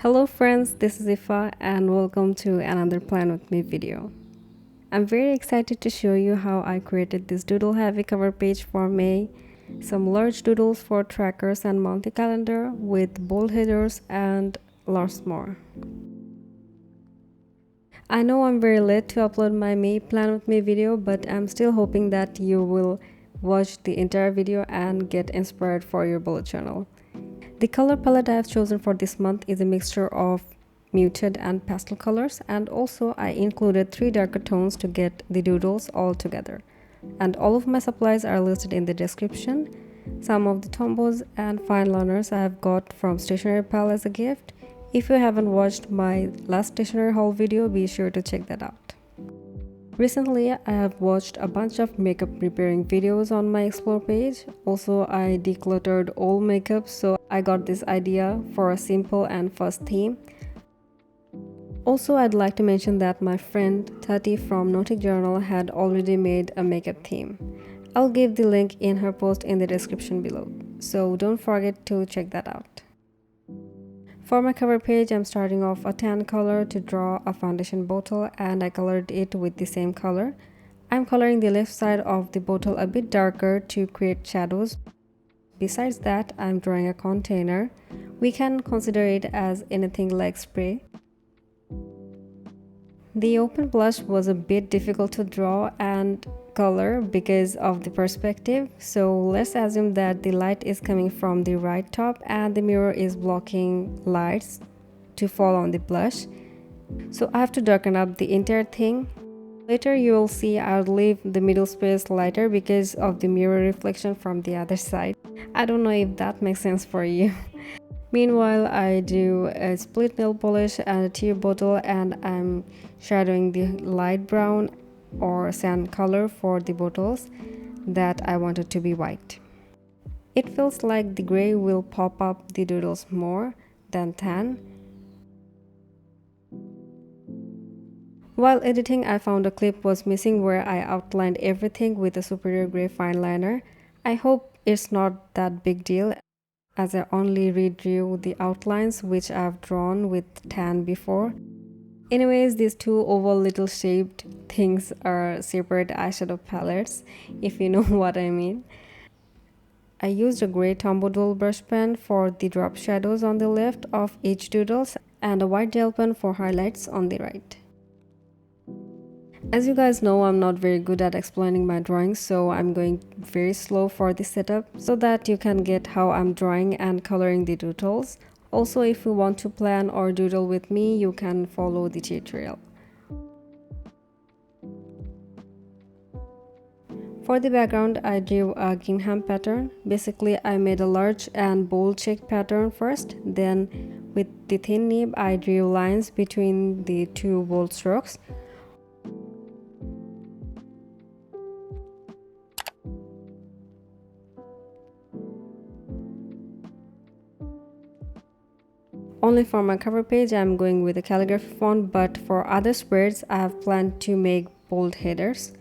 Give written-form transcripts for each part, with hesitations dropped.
Hello friends, this is Ifa and welcome to another Plan With Me video. I'm very excited to show you how I created this doodle heavy cover page for May, some large doodles for trackers and monthly calendar with bold headers and lots more. I know I'm very late to upload my May Plan With Me video, but I'm still hoping that you will watch the entire video and get inspired for your bullet journal. The color palette I have chosen for this month is a mixture of muted and pastel colors, and also I included 3 darker tones to get the doodles all together. And all of my supplies are listed in the description. Some of the tombos and fine liners I have got from Stationery Pal as a gift. If you haven't watched my last stationery haul video, be sure to check that out. Recently, I have watched a bunch of makeup repairing videos on my explore page. Also, I decluttered all makeup, so I got this idea for a simple and fast theme. Also, I'd like to mention that my friend Tati from Nautic Journal had already made a makeup theme. I'll give the link in her post in the description below, so don't forget to check that out. For my cover page, I'm starting off a tan color to draw a foundation bottle, and I colored it with the same color. I'm coloring the left side of the bottle a bit darker to create shadows. Besides that, I'm drawing a container. We can consider it as anything like spray. The open blush was a bit difficult to draw and color because of the perspective, so let's assume that the light is coming from the right top and the mirror is blocking lights to fall on the blush. So I have to darken up the entire thing. Later you will see I'll leave the middle space lighter because of the mirror reflection from the other side. I don't know if that makes sense for you. Meanwhile, I do a split nail polish and a tear bottle, and I'm shadowing the light brown or sand color for the bottles that I wanted to be white. It feels like the gray will pop up the doodles more than tan. While editing, I found a clip was missing where I outlined everything with a superior gray fine liner. I hope it's not that big deal, as I only redrew the outlines which I've drawn with tan before. Anyways, these two oval little shaped things are separate eyeshadow palettes, if you know what I mean. I used a grey Tombow Dual brush pen for the drop shadows on the left of each doodles and a white gel pen for highlights on the right. As you guys know, I'm not very good at explaining my drawings, so I'm going very slow for the setup so that you can get how I'm drawing and coloring the doodles. Also, if you want to plan or doodle with me, you can follow the tutorial. For the background, I drew a gingham pattern. Basically, I made a large and bold check pattern first, then with the thin nib, I drew lines between the two bold strokes. Only for my cover page, I'm going with a calligraphy font, but for other spreads, I have planned to make bold headers.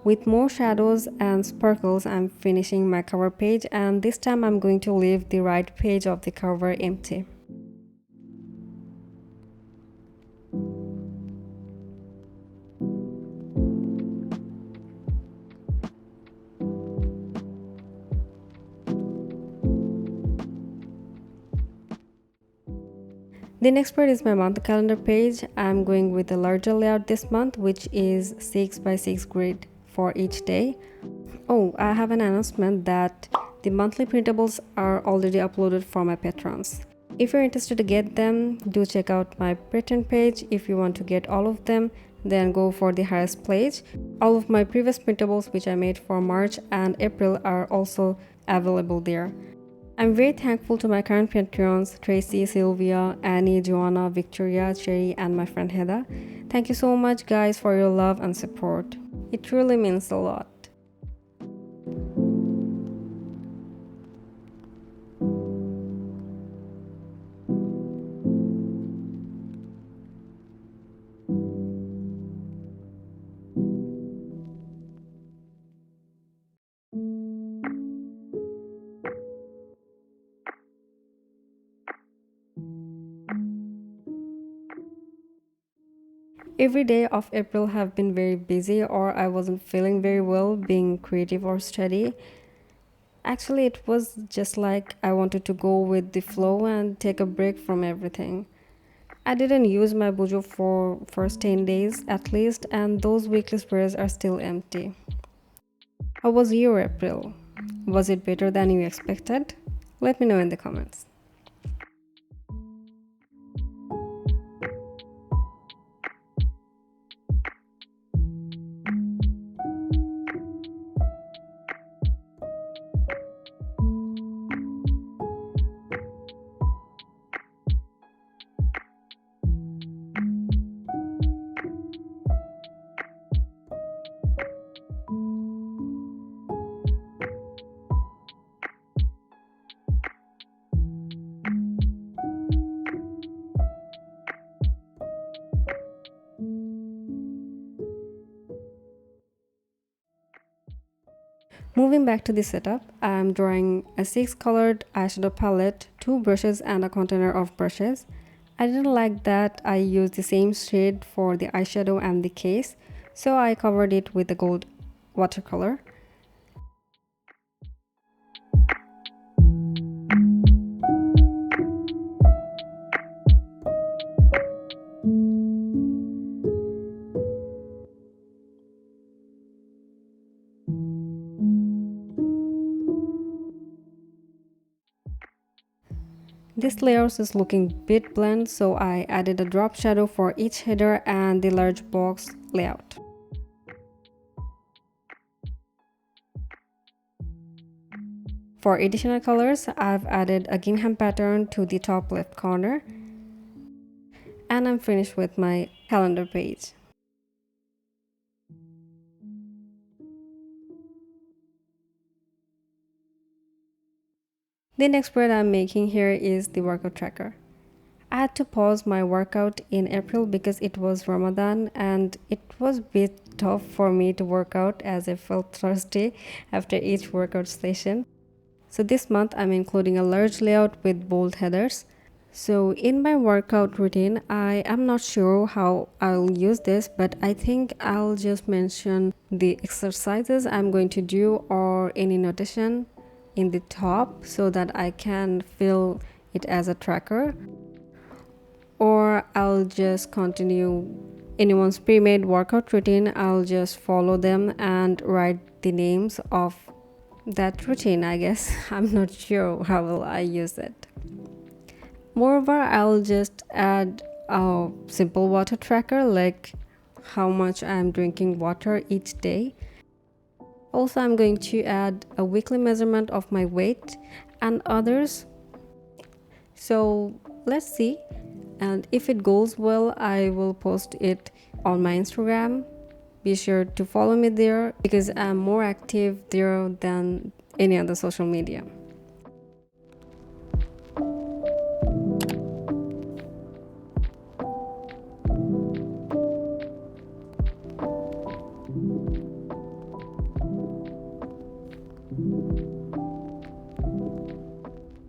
With more shadows and sparkles, I'm finishing my cover page, and this time I'm going to leave the right page of the cover empty. The next part is my month calendar page. I'm going with a larger layout this month, which is 6 by 6 grid for each day. Oh, I have an announcement that the monthly printables are already uploaded for my patrons. If you're interested to get them, do check out my Patreon page. If you want to get all of them, then go for the highest page. All of my previous printables which I made for March and April are also available there. I'm very thankful to my current Patreons, Tracy, Sylvia, Annie, Joanna, Victoria, Cherry, and my friend Heather. Thank you so much guys for your love and support. It truly means a lot. Every day of April have been very busy, or I wasn't feeling very well being creative or study. Actually, it was just like I wanted to go with the flow and take a break from everything. I didn't use my Bujo for first 10 days at least, and those weekly sprays are still empty. How was your April? Was it better than you expected? Let me know in the comments. Moving back to the setup, I am drawing a 6-colored eyeshadow palette, 2 brushes and a container of brushes. I didn't like that I used the same shade for the eyeshadow and the case, so I covered it with a gold watercolor. This layer is looking bit bland, so I added a drop shadow for each header and the large box layout. For additional colors, I've added a gingham pattern to the top left corner, and I'm finished with my calendar page. The next spread I'm making here is the workout tracker. I had to pause my workout in April because it was Ramadan and it was a bit tough for me to work out as I felt thirsty after each workout session. So this month I'm including a large layout with bold headers. So in my workout routine, I am not sure how I'll use this, but I think I'll just mention the exercises I'm going to do or any notation in the top so that I can fill it as a tracker, or I'll just continue anyone's pre-made workout routine. I'll just follow them and write the names of that routine, I guess. I'm not sure how will I use it. Moreover, I'll just add a simple water tracker like how much I'm drinking water each day. Also, I'm going to add a weekly measurement of my weight and others. So let's see, and if it goes well, I will post it on my Instagram. Be sure to follow me there because I'm more active there than any other social media.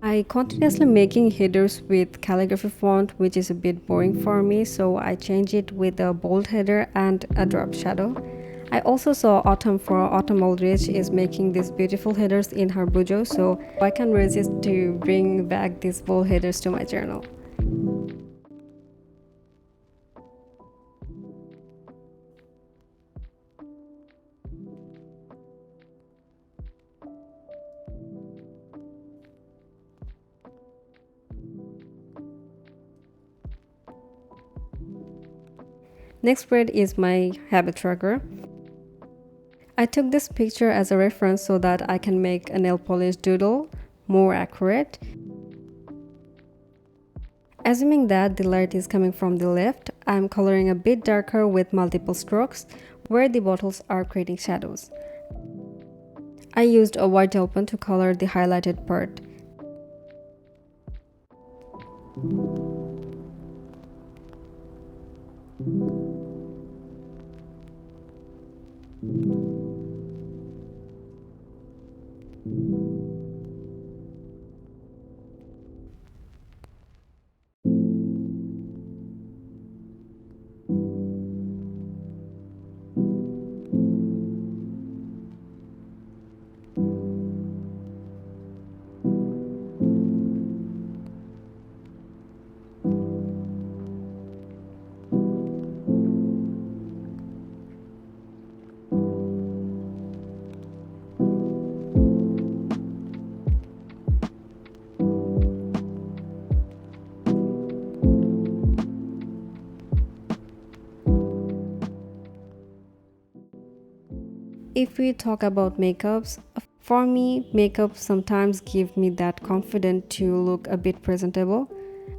I continuously making headers with calligraphy font, which is a bit boring for me, so I change it with a bold header and a drop shadow. I also saw Autumn for Autumn Aldrich is making these beautiful headers in her Bujo, so I can resist to bring back these bold headers to my journal. Next spread is my habit tracker. I took this picture as a reference so that I can make a nail polish doodle more accurate. Assuming that the light is coming from the left, I'm coloring a bit darker with multiple strokes where the bottles are creating shadows. I used a white gel pen to color the highlighted part. If we talk about makeups, for me, makeup sometimes give me that confidence to look a bit presentable.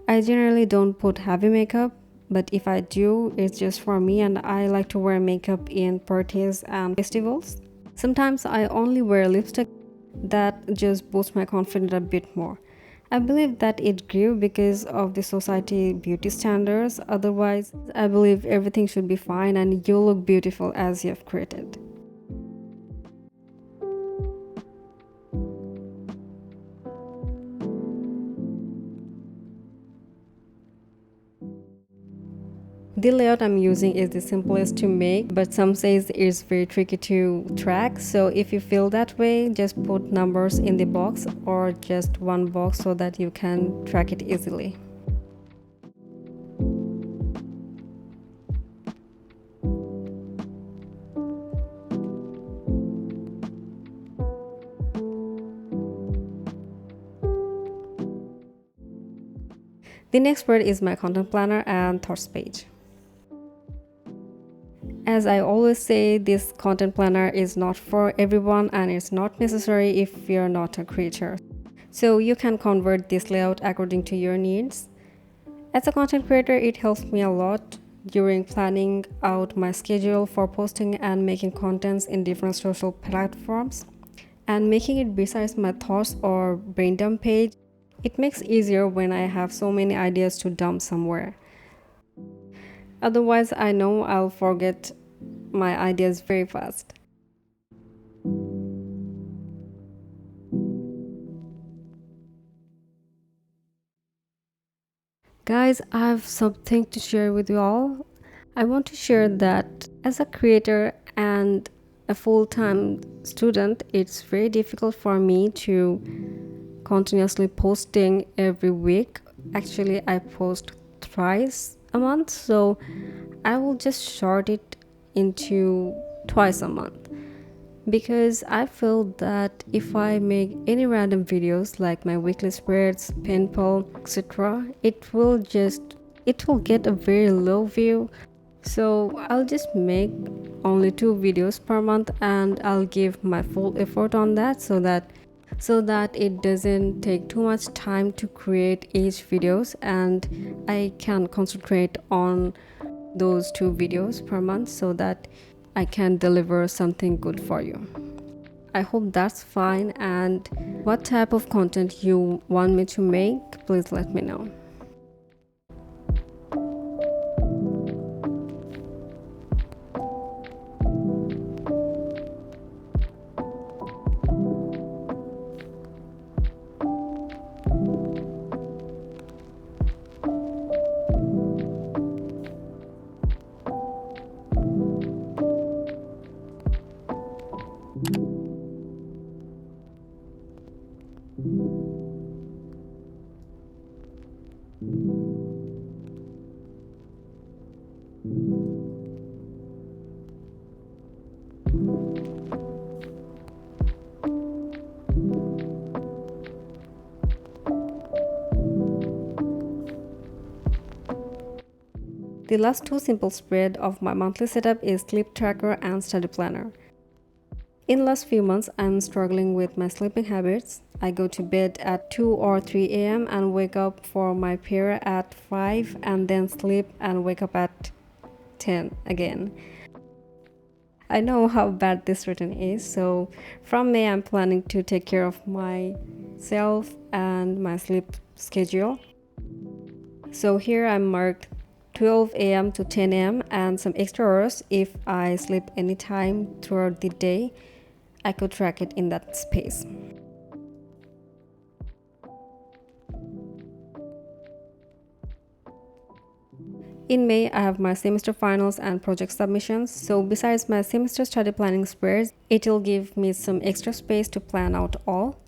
I generally don't put heavy makeup, but if I do, it's just for me and I like to wear makeup in parties and festivals. Sometimes I only wear lipstick that just boosts my confidence a bit more. I believe that it grew because of the society beauty standards. Otherwise, I believe everything should be fine and you look beautiful as you have created. The layout I'm using is the simplest to make, but some says it's very tricky to track. So if you feel that way, just put numbers in the box or just one box so that you can track it easily. The next part is my content planner and thoughts page. As I always say, this content planner is not for everyone and it's not necessary if you're not a creator. So you can convert this layout according to your needs. As a content creator, it helps me a lot during planning out my schedule for posting and making contents in different social platforms. And making it besides my thoughts or brain dump page, it makes easier when I have so many ideas to dump somewhere. Otherwise, I know I'll forget my ideas very fast. Guys, I have something to share with you all. I want to share that as a creator and a full time student, it's very difficult for me to continuously posting every week. Actually, I post thrice a month, so I will just short it into twice a month because I feel that if I make any random videos like my weekly spreads, pinball, etc., it will get a very low view. So I'll just make only 2 videos per month and I'll give my full effort on that so that it doesn't take too much time to create each videos and I can concentrate on those 2 videos per month so that I can deliver something good for you. I hope that's fine, and what type of content you want me to make, please let me know. The last 2 simple spread of my monthly setup is sleep tracker and study planner. In last few months, I'm struggling with my sleeping habits. I go to bed at 2 or 3 a.m. and wake up for my prayer at 5 and then sleep and wake up at 10 again. I know how bad this routine is, so from May I'm planning to take care of myself and my sleep schedule. So here I'm marked 12 a.m. to 10 a.m. and some extra hours if I sleep anytime throughout the day. I could track it in that space. In May, I have my semester finals and project submissions. So besides my semester study planning spreads, it will give me some extra space to plan out all.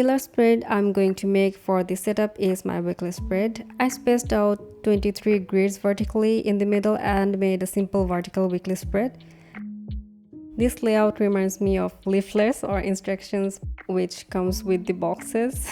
The last spread I'm going to make for this setup is my weekly spread. I spaced out 23 grids vertically in the middle and made a simple vertical weekly spread. This layout reminds me of leaflets or instructions which comes with the boxes.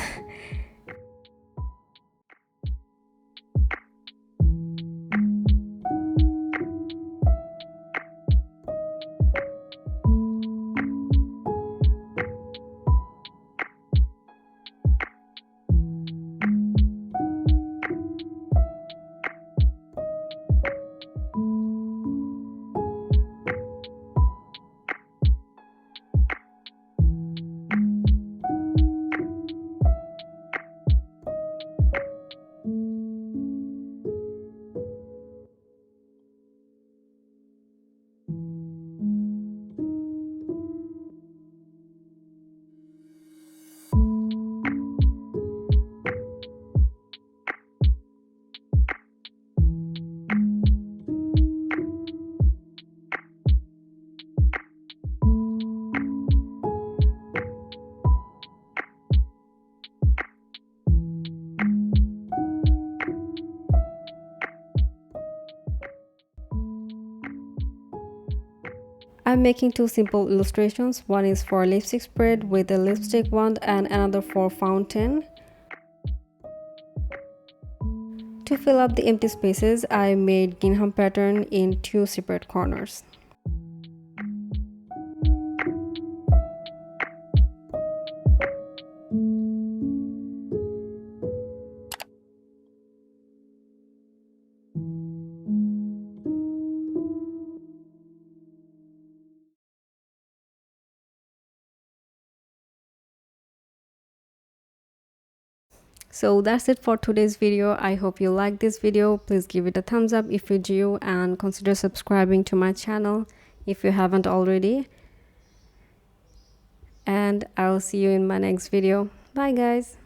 I'm making two simple illustrations. One is for lipstick spread with a lipstick wand and another for fountain. To fill up the empty spaces, I made gingham pattern in two separate corners. So that's it for today's video. I hope you liked this video. Please give it a thumbs up if you do and consider subscribing to my channel if you haven't already. And I'll see you in my next video. Bye guys.